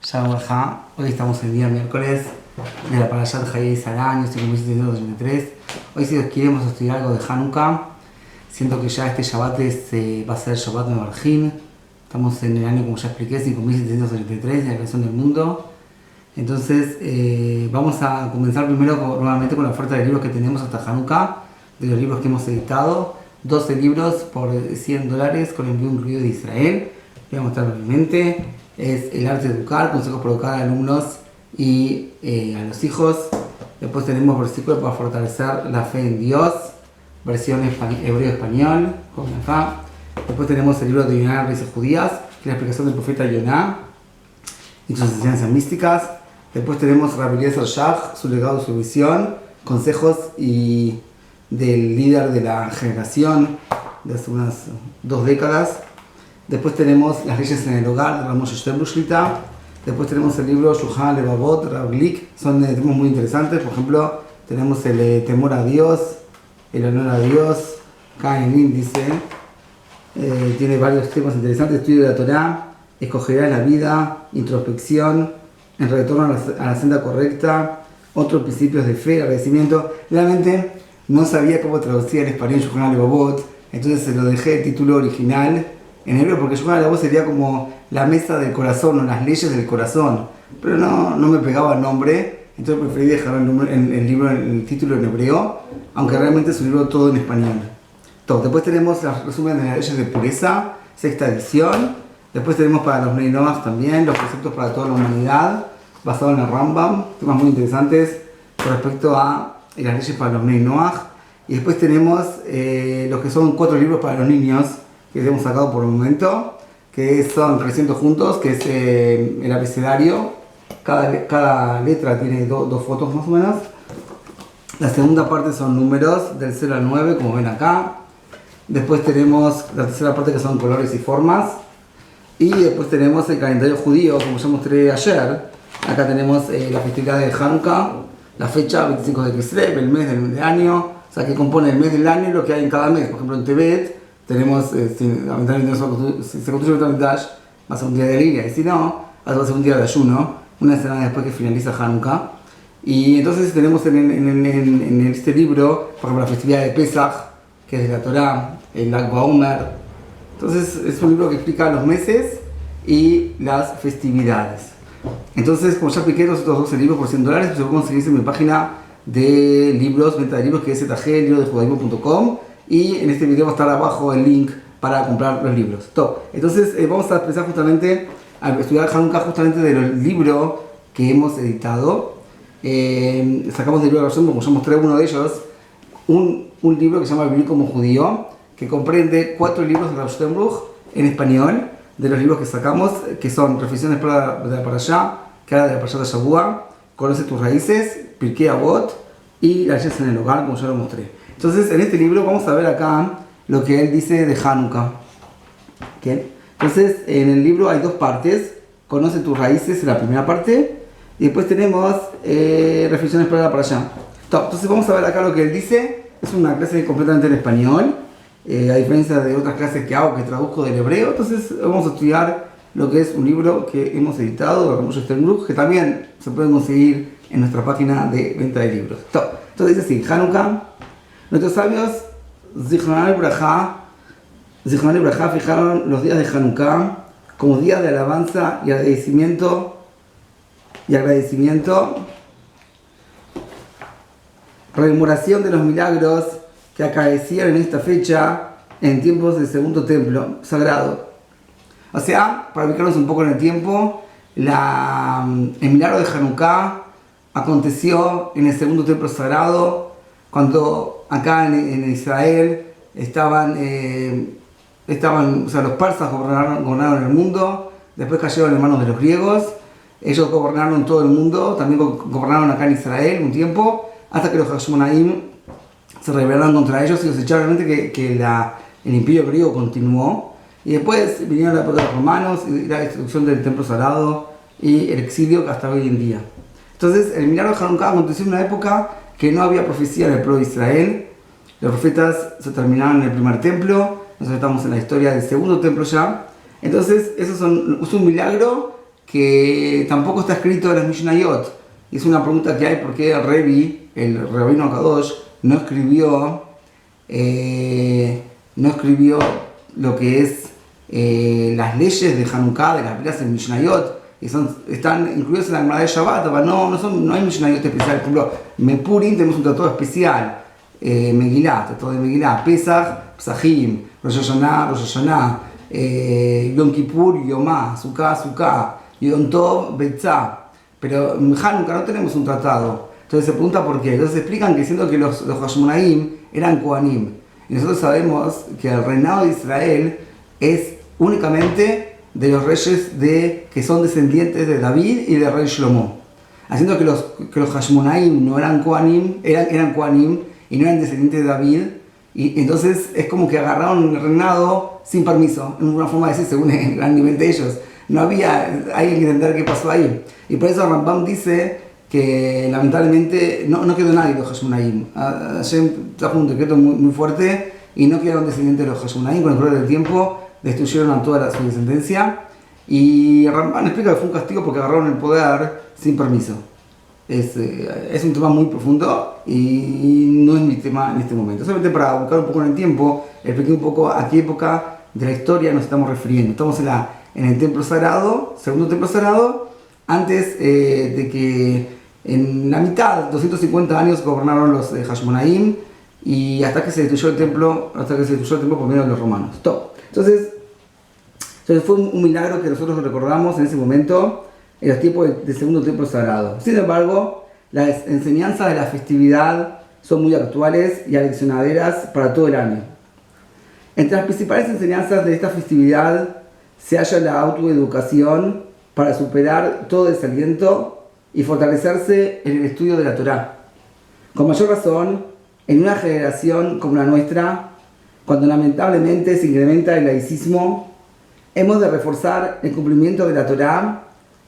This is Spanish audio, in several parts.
Shalom Aleichem. Hoy estamos el día miércoles de la Parashat Hayei Sarah, año 5783. Hoy, si Dios quiere, vamos a estudiar algo de Hanukkah. Siento que ya este Shabbat va a ser el Shabbat Mevarjin. Estamos en el año, como ya expliqué, 5783 de la creación del mundo. Entonces, vamos a comenzar primero nuevamente con la oferta de libros que tenemos hasta Hanukkah, de los libros que hemos editado. 12 libros por $100 con envío incluido de Israel. Voy a mostrar brevemente. Es El arte de educar, consejos para educar a alumnos y a los hijos. Después tenemos versículos para fortalecer la fe en Dios, versión hebreo-español, con acá. Después tenemos el libro de Yoná, Raíces Judías, que es la explicación del profeta Yoná y sus enseñanzas místicas. Después tenemos Rabbi Eliezer Shach, su legado y su visión, consejos y del líder de la generación de hace unas 2 décadas. Después tenemos Las leyes en el hogar, de Ramón Sternbuch Shlita. Después tenemos el libro Shulchan Levavot, Rav Glick. Son temas muy interesantes. Por ejemplo, tenemos el temor a Dios, el honor a Dios. Cain dice, tiene varios temas interesantes. Estudio de la Torá, escogerá la vida, introspección, en retorno a la senda correcta, otros principios de fe, agradecimiento. Realmente no sabía cómo traducir en español Shulchan Levavot, entonces se lo dejé el título original en hebreo, porque Shulchan Levavot sería como la mesa del corazón o las leyes del corazón, pero no me pegaba el nombre, entonces preferí dejar el título en hebreo, aunque realmente es un libro todo en español. Después tenemos el resumen de las leyes de pureza, 6ª edición. Después tenemos para los Bnei Noach también los preceptos para toda la humanidad, basado en el Rambam, temas muy interesantes con respecto a las leyes para los Bnei Noach. Y después tenemos los que son 4 libros para los niños que hemos sacado por el momento, que son Creciendo Juntos, que es el abecedario. Cada letra tiene dos fotos más o menos. La segunda parte son números del 0 al 9, como ven acá. Después tenemos la tercera parte, que son colores y formas. Y después tenemos el calendario judío, como ya mostré ayer. Acá tenemos la festividad de Hanukkah, la fecha 25 de Kislev, el mes del año, o sea, que compone el mes del año y lo que hay en cada mes. Por ejemplo, en Tebet tenemos, lamentablemente si se construye el Dash, va a ser un día de alegría, y si no, va a ser un día de ayuno, una semana después que finaliza Hanukkah. Y entonces tenemos en este libro, por ejemplo, la festividad de Pesach, que es de la Torá, el Lag BaOmer. Entonces es un libro que explica los meses y las festividades. Entonces, como ya expliqué, los otros 12 libros por $100, se pueden conseguir en mi página de libros, venta de libros, que es zg-librodejudaismo.com, y en este video va a estar abajo el link para comprar los libros. Entonces, vamos a empezar justamente a estudiar Hanukkah justamente del libro que hemos editado. Sacamos del libro de Rav, como ya mostré uno de ellos, un libro que se llama Vivir como Judío, que comprende 4 libros de Rav Sternbuch en español, de los libros que sacamos, que son Reflexiones de la Parashá, que habla de la Parashá de Shavua, Conoce tus raíces, Pirkei Avot y Las leyes en el hogar, como ya lo mostré. Entonces, en este libro vamos a ver acá lo que él dice de Hanukkah. ¿Okay? Entonces, en el libro hay 2 partes. Conoce tus raíces en la primera parte, y después tenemos Reflexiones para la Parashá. Entonces, vamos a ver acá lo que él dice. Es una clase completamente en español, a diferencia de otras clases que hago, que traduzco del hebreo. Entonces vamos a estudiar lo que es un libro que hemos editado de Ramón Sternbuch, que también se puede conseguir en nuestra página de venta de libros. Entonces dice así: Hanukkah, nuestros sabios Zichronan Libraja fijaron los días de Hanukkah como días de alabanza y agradecimiento, rememoración de los milagros que acaecían en esta fecha en tiempos del segundo templo sagrado. O sea, para ubicarnos un poco en el tiempo, el milagro de Hanukkah aconteció en el segundo templo sagrado, cuando acá en Israel estaban, o sea, los persas gobernaron el mundo, después cayeron en manos de los griegos, ellos gobernaron todo el mundo, también gobernaron acá en Israel un tiempo, hasta que los Hashmonaim se rebelaron contra ellos y los echaron. Realmente que el imperio griego continuó, y después vinieron la época de los romanos y la destrucción del templo sagrado y el exilio hasta hoy en día. Entonces, el milagro de Hanukkah aconteció en una época que no había profecía en el pueblo de Israel. Los profetas se terminaron en el primer templo, nosotros estamos en la historia del segundo templo ya. Entonces, es un milagro que tampoco está escrito en las Mishnayot. Es una pregunta que hay por qué el Rebbe, el Rabino Akadosh, no escribió lo que es las leyes de Hanukkah, de las velas en Mishnayot, y están incluidas en la Gemara de Shabbat, pero no hay Mishnayot especiales. Por ejemplo, en Purim tenemos un tratado especial, Megilá, tratado de Megilá, Pesach, Pesachim, Rosh Hashanah, Yom Kippur, Yomá, Sukkah, Yom Tov, Betzá. Pero en Hanukkah no tenemos un tratado. Entonces se pregunta por qué. Entonces explican que siendo que los Hashmonaim eran Kohanim. Y nosotros sabemos que el reinado de Israel es únicamente de los reyes que son descendientes de David y del rey Shlomo. Haciendo que los Hashmonaim no eran Kohanim, eran Kohanim y no eran descendientes de David. Y entonces es como que agarraron el reinado sin permiso, en una forma de decir, según el gran nivel de ellos. Hay que entender qué pasó ahí. Y por eso Rambam dice que lamentablemente no quedó nadie de los Hashmonaim. Hashem trajo un decreto muy fuerte y no quedaron descendientes de los Hashmonaim. Con el correr del tiempo destruyeron a toda su descendencia. Y Rambam explica que fue un castigo porque agarraron el poder sin permiso. Es un tema muy profundo y no es mi tema en este momento. Solamente para buscar un poco en el tiempo, expliqué un poco a qué época de la historia nos estamos refiriendo. Estamos en el templo sagrado, segundo templo sagrado, antes de que en la mitad, 250 años, gobernaron los Hashmonaim y hasta que se destruyó el templo por medio de los romanos. Entonces fue un milagro que nosotros recordamos en ese momento, en los tiempos del segundo templo sagrado. Sin embargo, las enseñanzas de la festividad son muy actuales y aleccionaderas para todo el año. Entre las principales enseñanzas de esta festividad se halla la autoeducación para superar todo desaliento y fortalecerse en el estudio de la Torá. Con mayor razón, en una generación como la nuestra, cuando lamentablemente se incrementa el laicismo, hemos de reforzar el cumplimiento de la Torá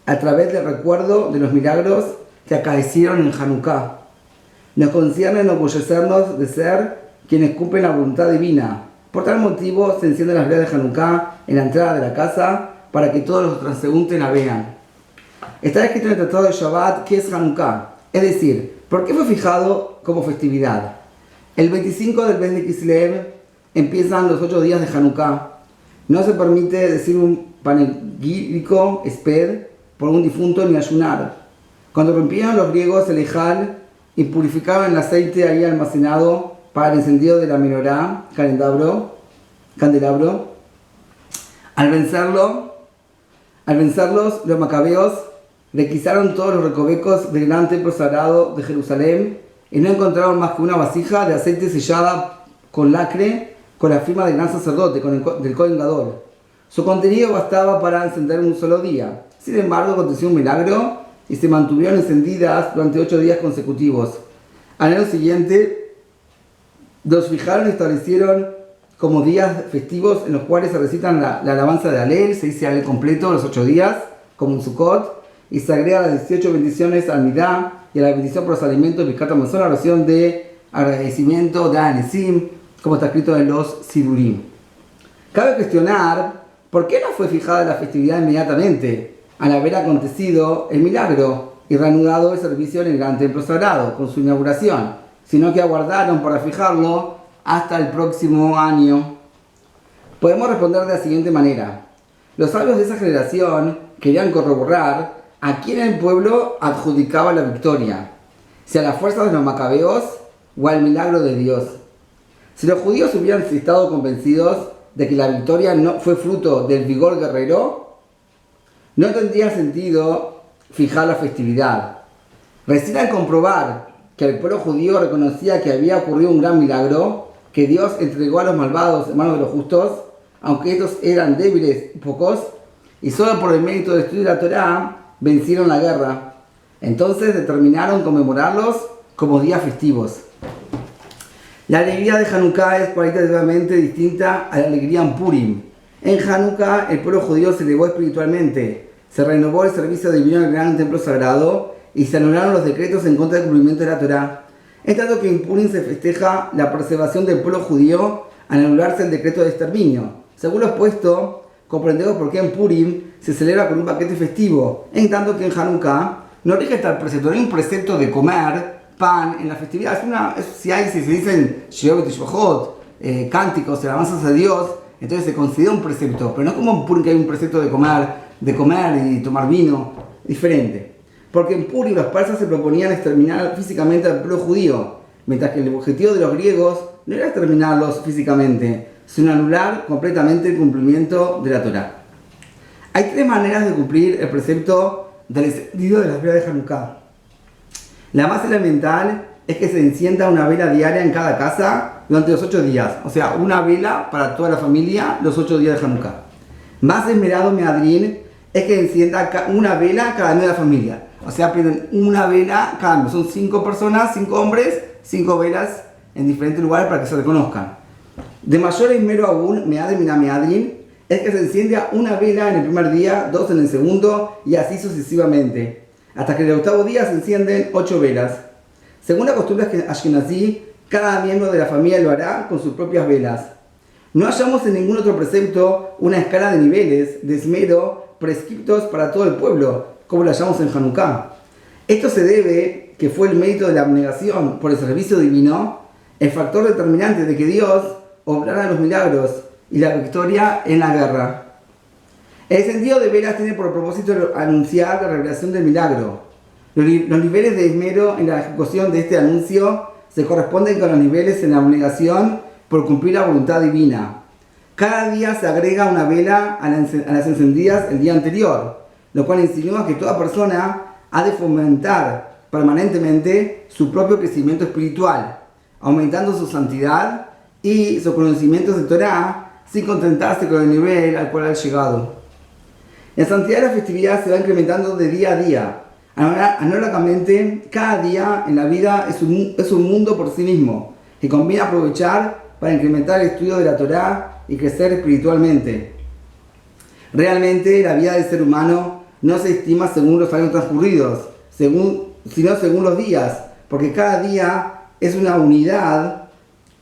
a través del recuerdo de los milagros que acaecieron en Hanukkah. Nos concierne enorgullecernos de ser quienes cumplen la voluntad divina. Por tal motivo se encienden las velas de Hanukkah en la entrada de la casa para que todos los transeúntes la vean. Está escrito en el Tratado de Shabbat qué es Hanukkah, es decir, ¿por qué fue fijado como festividad? El 25 del mes de Kislev empiezan los 8 días de Hanukkah. No se permite decir un panegírico esped por un difunto ni ayunar. Cuando rompieron los griegos el ejal y purificaban el aceite ahí almacenado para el encendido de la menorá, candelabro, al vencerlos, los macabeos requisaron todos los recovecos del gran templo sagrado de Jerusalén y no encontraron más que una vasija de aceite sellada con lacre con la firma del gran sacerdote, del Kohen Gadol. Su contenido bastaba para encender un solo día. Sin embargo, aconteció un milagro y se mantuvieron encendidas durante 8 días consecutivos. Al año siguiente, los fijaron y establecieron como días festivos en los cuales se recitan la alabanza de Alel, se dice Alel completo los 8 días, como en Sukkot, y se agrega las 18 bendiciones al Midá y a la bendición por los alimentos, Birkat Hamazon, la oración de agradecimiento de Anesim, como está escrito en los Sidurim. Cabe cuestionar por qué no fue fijada la festividad inmediatamente al haber acontecido el milagro y reanudado el servicio en el gran templo sagrado con su inauguración, sino que aguardaron para fijarlo hasta el próximo año. Podemos responder de la siguiente manera. Los sabios de esa generación querían corroborar a quién el pueblo adjudicaba la victoria, si a las fuerzas de los macabeos o al milagro de Dios. Si los judíos hubieran estado convencidos de que la victoria no fue fruto del vigor guerrero, no tendría sentido fijar la festividad. Recién al comprobar que el pueblo judío reconocía que había ocurrido un gran milagro, que Dios entregó a los malvados en manos de los justos, aunque estos eran débiles y pocos, y solo por el mérito de estudiar la Torá vencieron la guerra. Entonces determinaron conmemorarlos como días festivos. La alegría de Hanukkah es cualitativamente distinta a la alegría en Purim. En Hanukkah el pueblo judío se elevó espiritualmente, se renovó el servicio divino en el gran templo sagrado y se anularon los decretos en contra del cumplimiento de la Torá. Es tanto que en Purim se festeja la preservación del pueblo judío al anularse el decreto de exterminio. Según lo expuesto, comprendemos por qué en Purim se celebra con un banquete festivo, en tanto que en Hanukkah no rige tal precepto, no hay un precepto de comer pan en la festividad. Si se dicen Shior B'Tishbachot, cánticos, alabanzas a Dios, entonces se considera un precepto, pero no como en Purim que hay un precepto de comer y tomar vino, diferente. Porque en Purim los persas se proponían exterminar físicamente al pueblo judío, mientras que el objetivo de los griegos no era exterminarlos físicamente, sino anular completamente el cumplimiento de la Torá. Hay 3 maneras de cumplir el precepto del encendido de las velas de Hanukkah. La más elemental es que se encienda una vela diaria en cada casa durante los 8 días, o sea, una vela para toda la familia los 8 días de Hanukkah. Más esmerado Meadrin es que encienda una vela cada mes de la familia, o sea, prenden una vela cada mes. Son 5 personas, 5 hombres, 5 velas en diferentes lugares para que se reconozcan. De mayor esmero aún, Meadrin, es que se encienda una vela en el primer día, 2 en el segundo y así sucesivamente, hasta que en el 8º día se encienden 8 velas. Según la costumbre ashkenazí, cada miembro de la familia lo hará con sus propias velas. No hallamos en ningún otro precepto una escala de niveles de esmero prescriptos para todo el pueblo, como lo hallamos en Hanukkah. Esto se debe que fue el mérito de la abnegación por el servicio divino, el factor determinante de que Dios obrara los milagros y la victoria en la guerra. El sentido de velas tiene por propósito anunciar la revelación del milagro. Los niveles de esmero en la ejecución de este anuncio se corresponden con los niveles en la abnegación por cumplir la voluntad divina. Cada día se agrega una vela a las encendidas el día anterior, lo cual insinúa que toda persona ha de fomentar permanentemente su propio crecimiento espiritual, aumentando su santidad y sus conocimientos de Torah sin contentarse con el nivel al cual ha llegado. La santidad de la festividad se va incrementando de día a día. Análogamente, cada día en la vida es un mundo por sí mismo, que conviene aprovechar para incrementar el estudio de la Torá y crecer espiritualmente. Realmente, la vida del ser humano no se estima según los años transcurridos, sino según los días, porque cada día es una unidad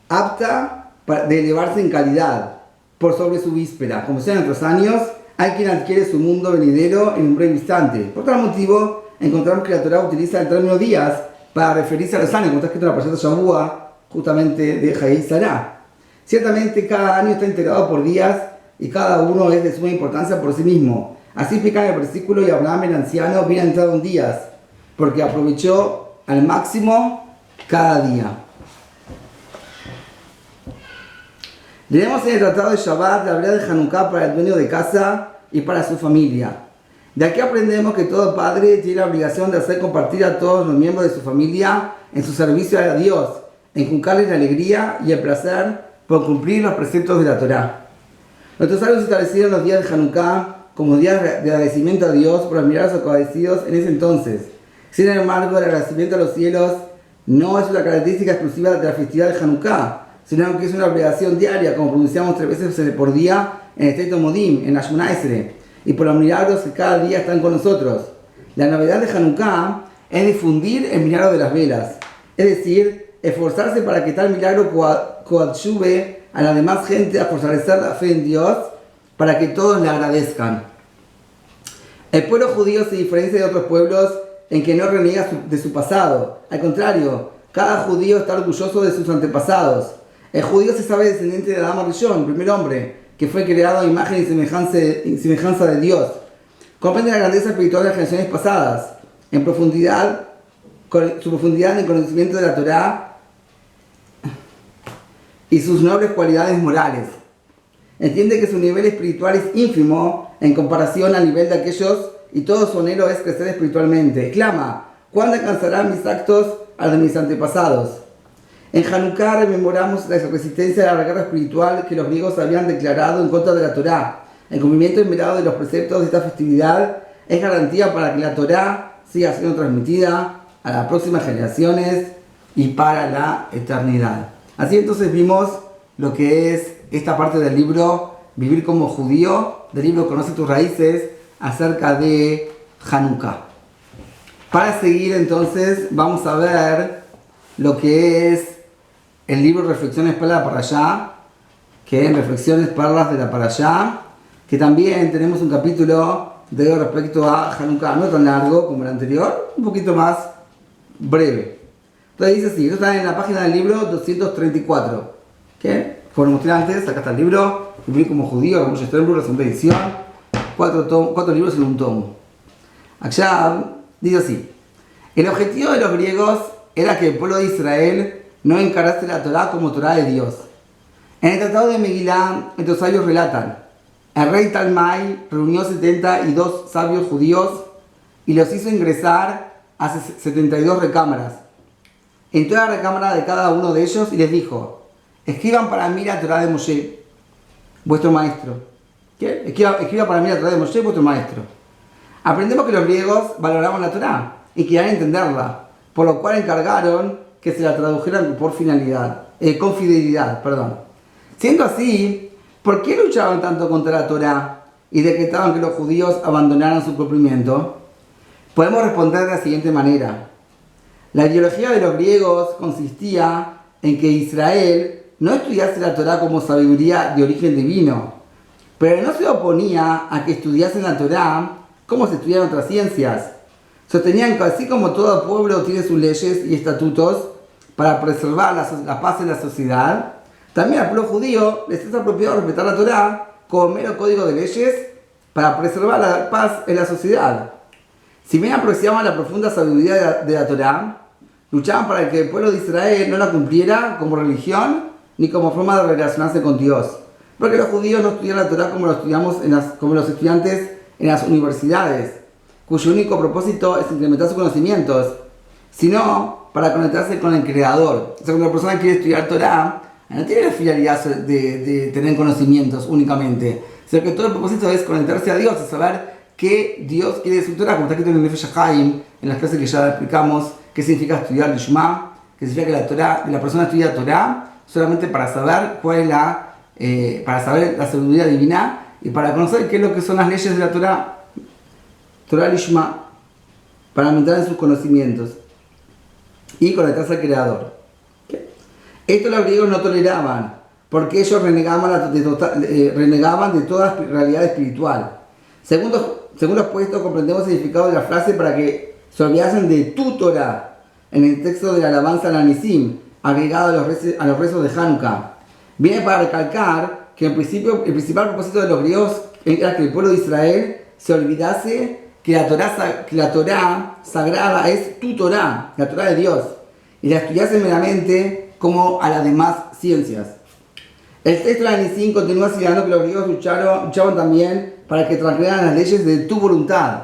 apta de elevarse en calidad por sobre su víspera. Como sean otros años, hay quien adquiere su mundo venidero en un breve instante. Por tal motivo, encontramos que la Torá utiliza el término días para referirse a los años, como está escrito en la Parashat Shavua, justamente de Hayei Sarah. Ciertamente, cada año está integrado por días y cada uno es de suma importancia por sí mismo. Así explica en el versículo: y Abraham el anciano bien entrado en días, porque aprovechó al máximo cada día. Leemos en el tratado de Shabbat la vela de Hanukkah para el dueño de casa y para su familia. De aquí aprendemos que todo padre tiene la obligación de hacer compartir a todos los miembros de su familia en su servicio a Dios, en inculcarles la alegría y el placer por cumplir los preceptos de la Torá. Nuestros sabios establecieron los días de Hanukkah como días de agradecimiento a Dios por los milagros acontecidos en ese entonces. Sin embargo, el agradecimiento a los cielos no es una característica exclusiva de la festividad de Hanukkah, sino que es una obligación diaria, como pronunciamos 3 veces por día en el Teito Modim, en la Shemona Esrei, y por los milagros que cada día están con nosotros. La novedad de Hanukkah es difundir el milagro de las velas, es decir, esforzarse para que tal milagro coadyuve a la demás gente a fortalecer la fe en Dios, para que todos le agradezcan. El pueblo judío se diferencia de otros pueblos en que no reniega de su pasado. Al contrario, cada judío está orgulloso de sus antepasados. El judío se sabe descendiente de Adán Rishon, el primer hombre, que fue creado a imagen y semejanza de Dios. Comprende la grandeza espiritual de las generaciones pasadas, su profundidad en el conocimiento de la Torá y sus nobles cualidades morales. Entiende que su nivel espiritual es ínfimo en comparación al nivel de aquellos, y todo su anhelo es crecer espiritualmente. Clama: ¿cuándo alcanzarán mis actos a los de mis antepasados? En Hanukkah rememoramos la resistencia a la guerra espiritual que los griegos habían declarado en contra de la Torá. El cumplimiento inmediato de los preceptos de esta festividad es garantía para que la Torá siga siendo transmitida a las próximas generaciones y para la eternidad. Así entonces vimos lo que es esta parte del libro Vivir como judío, del libro Conoce tus raíces, acerca de Hanukkah. Para seguir entonces vamos a ver lo que es el libro Reflexiones para la Parashá, que en Reflexiones Parlas de la Parashá que también tenemos un capítulo de respecto a Hanukkah, no tan largo como el anterior, un poquito más breve. Entonces dice así, esto está en la página del libro 234. ¿Qué? Como mostré antes, acá está el libro, publico como judío, como Sternburg, la segunda edición, 4 libros en un tomo. Allá dice así, el objetivo de los griegos era que el pueblo de Israel no encarase la Torá como Torá de Dios. En el tratado de Megilá, estos sabios relatan, el rey Talmai reunió 72 sabios judíos y los hizo ingresar a 72 recámaras. Entró a la recámara de cada uno de ellos y les dijo, escriban para mí la Torá de Moshe, vuestro maestro. ¿Qué? Escriba para mí la Torá de Moshe, vuestro maestro. Aprendemos que los griegos valoraban la Torá y querían entenderla, por lo cual encargaron que se la tradujeran con fidelidad. Siendo así, ¿por qué luchaban tanto contra la Torá y decretaban que los judíos abandonaran su cumplimiento? Podemos responder de la siguiente manera. La ideología de los griegos consistía en que Israel no estudiase la Torá como sabiduría de origen divino, pero no se oponía a que estudiasen la Torá como se estudian otras ciencias. Sostenían que así como todo pueblo tiene sus leyes y estatutos para preservar la paz en la sociedad, también al pueblo judío les es apropiado respetar la Torá como mero código de leyes para preservar la paz en la sociedad. Si bien apreciaban la profunda sabiduría de la Torá, luchaban para que el pueblo de Israel no la cumpliera como religión ni como forma de relacionarse con Dios. Porque los judíos no estudian la Torá como lo estudiamos como los estudiantes en las universidades, cuyo único propósito es incrementar sus conocimientos, sino para conectarse con el Creador. O sea, cuando una persona quiere estudiar Torá, no tiene la finalidad de tener conocimientos únicamente, sino que todo el propósito es conectarse a Dios y saber qué Dios quiere de su Torá, como está escrito en el Nefesh HaChaim, en las clases que ya explicamos, qué significa estudiar el Shema, que significa que la persona estudia Torá solamente para saber para saber la sabiduría divina y para conocer qué es lo que son las leyes de la Torá, Torá y Shema, para aumentar en sus conocimientos y conectarse al Creador. Esto los griegos no toleraban, porque ellos renegaban de toda realidad espiritual. Según los puestos, comprendemos el significado de la frase para que se olvidasen de tu Torah, en el texto de la alabanza a la Nisim, agregado a los rezos de Hanukkah. Viene para recalcar que el principal propósito de los griegos era que el pueblo de Israel se olvidase que la Torá sagrada es tu Torá, la Torá de Dios, y la estudiase meramente como a las demás ciencias. El texto de la Nisim continúa señalando que los griegos luchaban también para que transgredan las leyes de tu voluntad.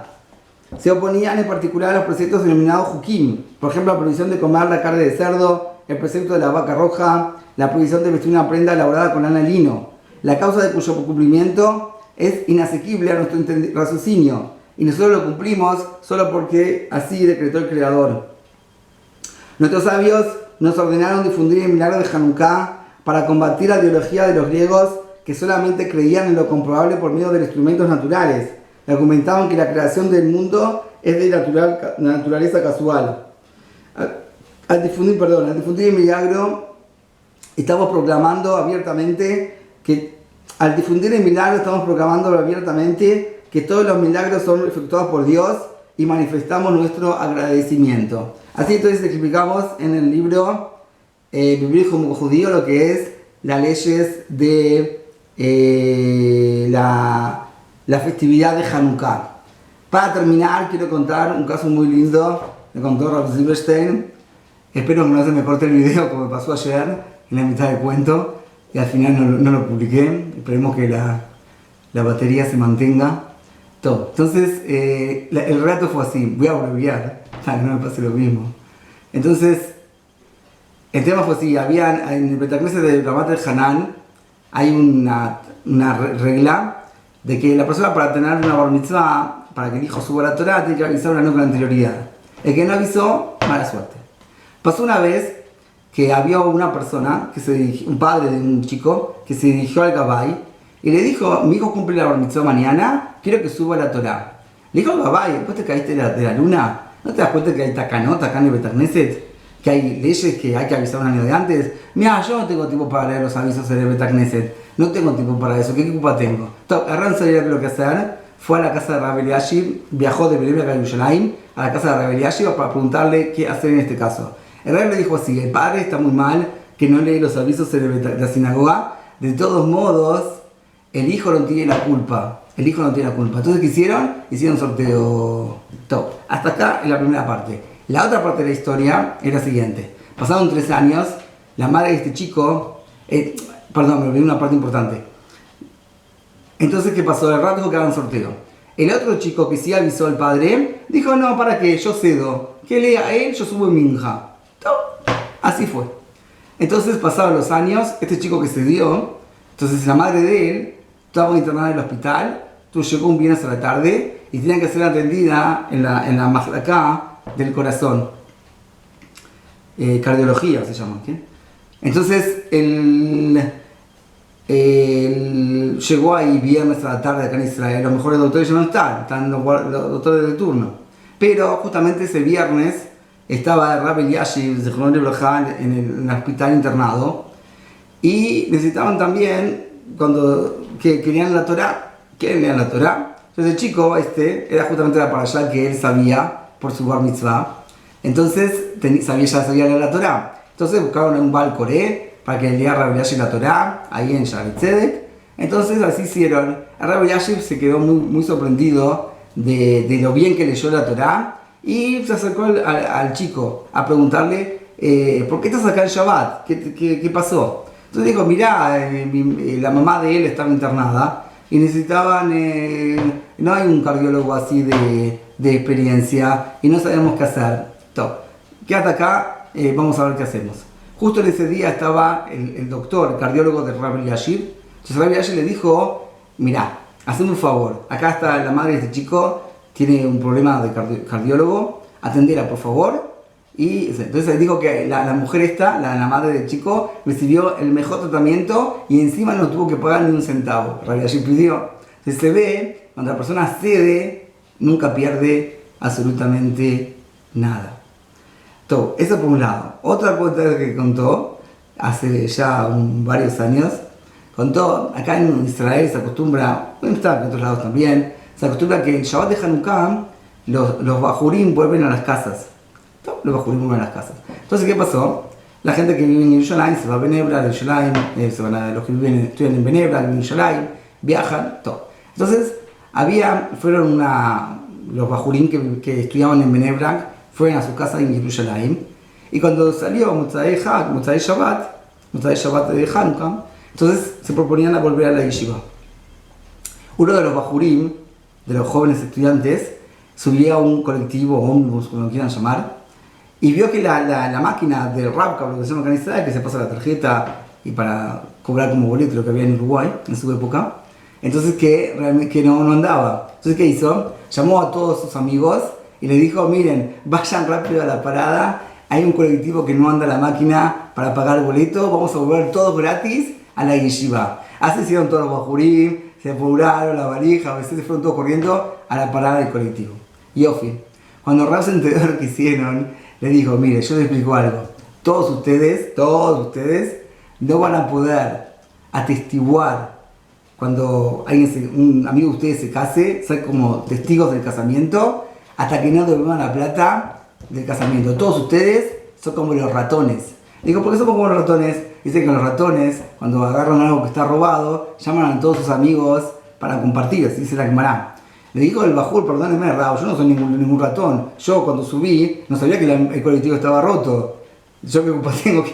Se oponían en particular a los preceptos denominados Jukim, por ejemplo la prohibición de comer la carne de cerdo, el precepto de la vaca roja, la prohibición de vestir una prenda elaborada con lana y lino, la causa de cuyo cumplimiento es inasequible a nuestro raciocinio, y nosotros lo cumplimos solo porque así decretó el Creador. Nuestros sabios nos ordenaron difundir el milagro de Hanukkah para combatir la ideología de los griegos que solamente creían en lo comprobable por medio de los instrumentos naturales. Argumentaban que la creación del mundo es de naturaleza casual. Al difundir el milagro, estamos proclamando abiertamente que todos los milagros son efectuados por Dios y manifestamos nuestro agradecimiento. Así entonces explicamos en el libro Vivir como judío lo que es las leyes de la festividad de Hanukkah. Para terminar, quiero contar un caso muy lindo que contó Rav Silverstein. Espero que no se me corte el video como me pasó ayer en la mitad del cuento y al final no lo publiqué. Esperemos que la batería se mantenga. Todo. Entonces, el relato fue así. Voy a abreviar para que no me pase lo mismo. Entonces, el tema fue así. En el Betacneset de Ramat el Hanan hay una regla de que la persona para tener una bar mitzvah, para que el hijo suba a la Torah, tiene que avisar una noche con anterioridad. El que no avisó, mala suerte. Pasó una vez que había una persona, un padre de un chico, que se dirigió al Gabay y le dijo, mi hijo cumple la bar mitzvah mañana, quiero que suba a la Torah. Le dijo al Gabay, después te caíste de la luna, ¿no te das cuenta que hay takanot acá en el Betacneset? que hay leyes que hay que avisar un año de antes. Mira, yo no tengo tiempo para leer los avisos en el Bet Knesset, no tengo tiempo para eso, ¿qué culpa tengo? Arran sabía lo que hacer, fue a la casa de Rav Eliashiv, viajó de Bnei Brak a Yerushalayim, a la casa de Rav Eliashiv para preguntarle qué hacer en este caso. El Rav le dijo así: el padre está muy mal, que no lee los avisos en la sinagoga, de todos modos, el hijo no tiene la culpa. El hijo no tiene la culpa. Entonces, ¿qué hicieron? Hicieron sorteo. Todo. Hasta acá es la primera parte. La otra parte de la historia es la siguiente. Pasaron 3 años, la madre de este chico, perdón, me olvidé una parte importante. Entonces, ¿qué pasó? El rato dijo que hagan sorteo. El otro chico que sí avisó al padre, dijo: no, ¿para qué? Yo cedo. Que lea él, yo subo en minja. Así fue. Entonces, pasaron los años, este chico que cedió, entonces la madre de él estaba internada en el hospital, llegó un viernes a la tarde y tenía que ser atendida en la mahlaká del corazón. Cardiología se llama. ¿Qué? Entonces, él llegó ahí viernes a la tarde acá en Israel. Los mejores doctores ya no están los doctores de turno. Pero justamente ese viernes estaba Rav Eliashiv en el hospital internado y necesitaban también, que querían la Torá, Entonces el chico era justamente la parashá que él sabía por su bar mitzvah. Entonces ya sabía leer la Torá. Entonces buscaron un Baal Coré para que le lea a Rav Eliashiv la Torá, ahí en Shaare Tzedek. Entonces así hicieron. Rav Eliashiv se quedó muy, muy sorprendido de lo bien que leyó la Torá y se acercó al chico a preguntarle: ¿por qué estás acá en Shabbat? ¿Qué pasó? Entonces dijo: mirá, la mamá de él estaba internada y necesitaban, no hay un cardiólogo así de experiencia y no sabemos qué hacer. Quédate acá, vamos a ver qué hacemos. Justo en ese día estaba el doctor, el cardiólogo de Rav Eliashiv. Entonces Rav Eliashiv le dijo: mirá, hazme un favor, acá está la madre de este chico, tiene un problema de cardiólogo, atendela por favor. Y entonces dijo que la mujer la madre del chico, recibió el mejor tratamiento y encima no tuvo que pagar ni un centavo. Rav Eliashiv pidió. Entonces se ve, cuando la persona cede, nunca pierde absolutamente nada. Todo, eso por un lado. Otra cosa que contó, hace ya varios años, contó, acá en Israel se acostumbra, bueno, está en otros lados también, se acostumbra que el Shabbat de Hanukkah los bajurim vuelven a las casas. Los bajurim vuelven a las casas. Entonces, ¿qué pasó? La gente que vive en Yerushalayim se va a Bnei Brak, de Yerushalayim, los que estudian en Bnei Brak, en Yerushalayim, viajan, todo. Entonces, fueron los bajurim que estudiaban en Bnei Brak, fueron a su casa en Yerushalayim, y cuando salió Motzai Shabbat de Hanukkah, entonces se proponían a volver a la yeshiva. Uno de los bajurim, de los jóvenes estudiantes, subía a un colectivo, ómnibus, como lo quieran llamar, y vio que la máquina del Rabka, lo que se llama acá en Israel, que se pasa la tarjeta y para cobrar como boleto, lo que había en Uruguay en su época, entonces que no andaba. Entonces, ¿qué hizo? Llamó a todos sus amigos y les dijo: miren, vayan rápido a la parada, hay un colectivo que no anda la máquina para pagar el boleto, vamos a volver todos gratis a la yeshiva. Así hicieron todos los bajurim, se apuraron la valija, a veces se fueron todos corriendo a la parada del colectivo. Y Ofi, cuando Rav se enteró de lo que hicieron, le dijo: mire, yo les explico algo, todos ustedes no van a poder atestiguar cuando un amigo de ustedes se case, ser como testigos del casamiento, hasta que no devuelvan la plata del casamiento. Todos ustedes son como los ratones. Digo: ¿por qué somos como los ratones? Dicen que los ratones, cuando agarran algo que está robado, llaman a todos sus amigos para compartir, así dice la Gemara. Le dijo el bajur: perdóneme, Rav, yo no soy ningún ratón. Yo cuando subí no sabía que el colectivo estaba roto. Yo qué culpa tengo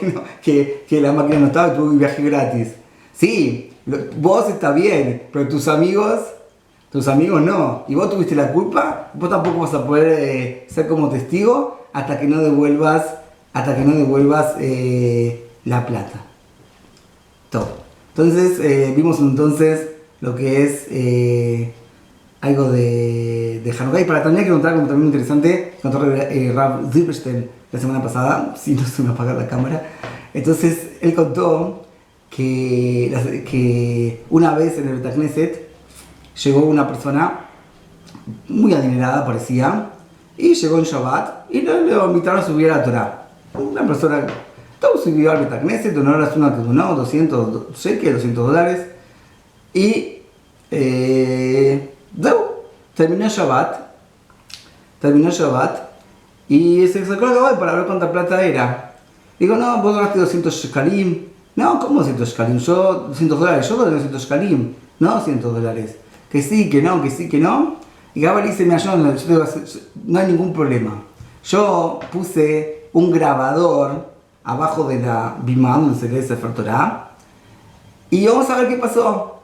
que la máquina no estaba y tuve un viaje gratis. Sí, vos está bien, pero tus amigos no. Y vos tuviste la culpa, vos tampoco vas a poder ser como testigo hasta que no devuelvas la plata. Todo. Entonces, vimos entonces lo que es algo de Hanukkah. Y para terminar, quiero contar algo también interesante. Contó Rav Zilberstein la semana pasada, si no se me apaga la cámara. Entonces, él contó que una vez en el Bet Knesset llegó una persona muy adinerada, parecía, y llegó en Shabbat y le invitaron a subir a la Torá. una persona, todo subió al Betacneset, donó la suma que donó, 200 shekel, $200, y terminó Shabbat, y se sacó el gabay para ver cuánta plata era. Digo, no, vos donaste 200 shekalim. No, ¿cómo 200 shekalim? Yo, $200, yo doné 200 shekalim, no $100. Que sí, que no, que sí, que no. Y Gabay dice, mira, no hay ningún problema. Yo puse un grabador abajo de la bimá donde se lee Sefer Torah, y vamos a ver qué pasó.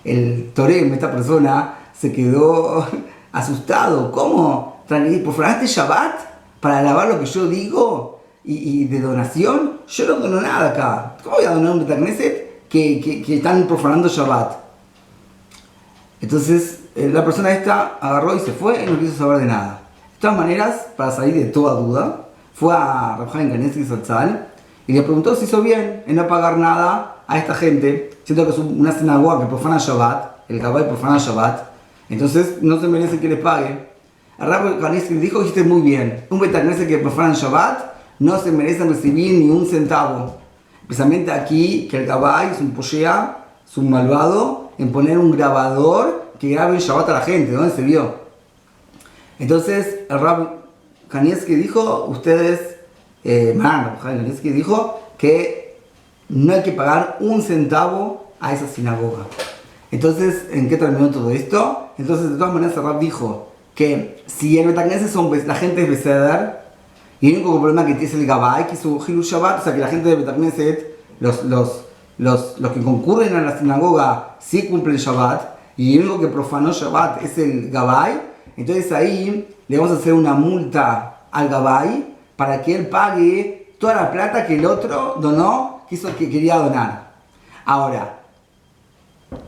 El Torem, esta persona, se quedó asustado. ¿Cómo? ¿Profanaste Shabbat para alabar lo que yo digo? Y de donación, yo no dono nada acá. ¿Cómo voy a donar un Betacneset que están profanando Shabbat? Entonces la persona esta agarró y se fue y no quiso saber de nada. De todas maneras, para salir de toda duda, fue a Rav Chaim Kanievsky Zatzal y le preguntó si hizo bien en no pagar nada a esta gente, siendo que es una sinagoga que profana Shabbat, el Gabay profana Shabbat, entonces no se merece que les pague. A Rav Kanievsky dijo, dijiste muy bien, un Betacneset que profana Shabbat no se merecen recibir ni un centavo. Especialmente aquí, que el Gabay es un poshea, es un malvado, en poner un grabador que grabe el Shabbat a la gente. ¿Dónde se vio? Entonces, el Rav Kanievsky dijo, Rav Kanievsky dijo que no hay que pagar un centavo a esa sinagoga. Entonces, ¿en qué terminó todo esto? Entonces, de todas maneras, el Rav dijo que si el Betacneset la gente es Beseder, y el único problema que tiene es el Gabay, que es su Hilul Shabbat, o sea que la gente de Betacneset, los que concurren a la sinagoga, sí cumplen Shabbat, y el único que profanó Shabbat es el Gabay. Entonces ahí le vamos a hacer una multa al Gabay para que él pague toda la plata que el otro donó, que quería donar. Ahora,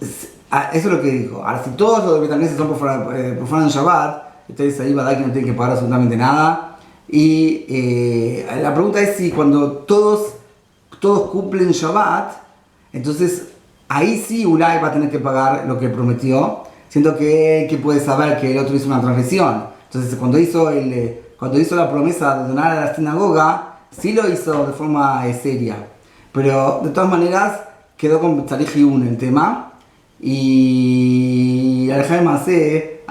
eso es lo que dijo. Ahora, si todos los de Betacneset son profanan Shabbat, entonces ahí va a dar que no tiene que pagar absolutamente nada. Y la pregunta es si cuando todos cumplen Shabbat, entonces ahí sí Ulay va a tener que pagar lo que prometió, siendo que puede saber que el otro hizo una transgresión. Entonces cuando hizo la promesa de donar a la sinagoga, sí lo hizo de forma seria. Pero de todas maneras quedó con Tzarich Iyun el tema. Y Alejandro Macé,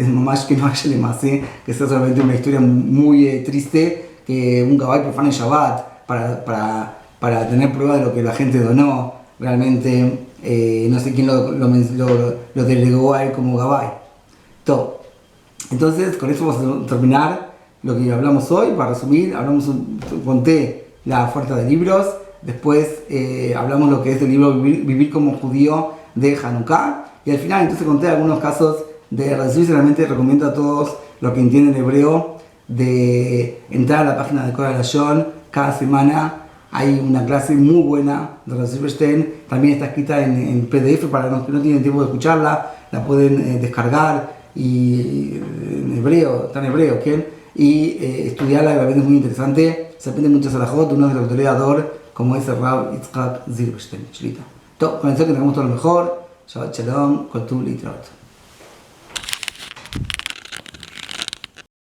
nomás que no haya Macé, que es solamente una historia muy triste, que un Gabay profane Shabbat para tener prueba de lo que la gente donó. Realmente no sé quién lo delegó a él como Gabay. Todo. Entonces, con eso vamos a terminar lo que hablamos hoy. Para resumir, conté la oferta de libros, después hablamos lo que es el libro Vivir como judío de Hanukkah, y al final entonces conté algunos casos de Rashi. Realmente recomiendo a todos los que entienden hebreo de entrar a la página de Cora Lashon. Cada semana hay una clase muy buena de Rashi Bestein, también está escrita en PDF para los que no tienen tiempo de escucharla, la pueden descargar y en hebreo, está en hebreo, y estudiarla. Realmente es muy interesante, se aprende mucho Salahot, uno de los autores como es el Rav Yitzhak Zilberstein. Con eso que tengamos todo lo mejor. Shabbat Shalom, Kol Tuv Litraot.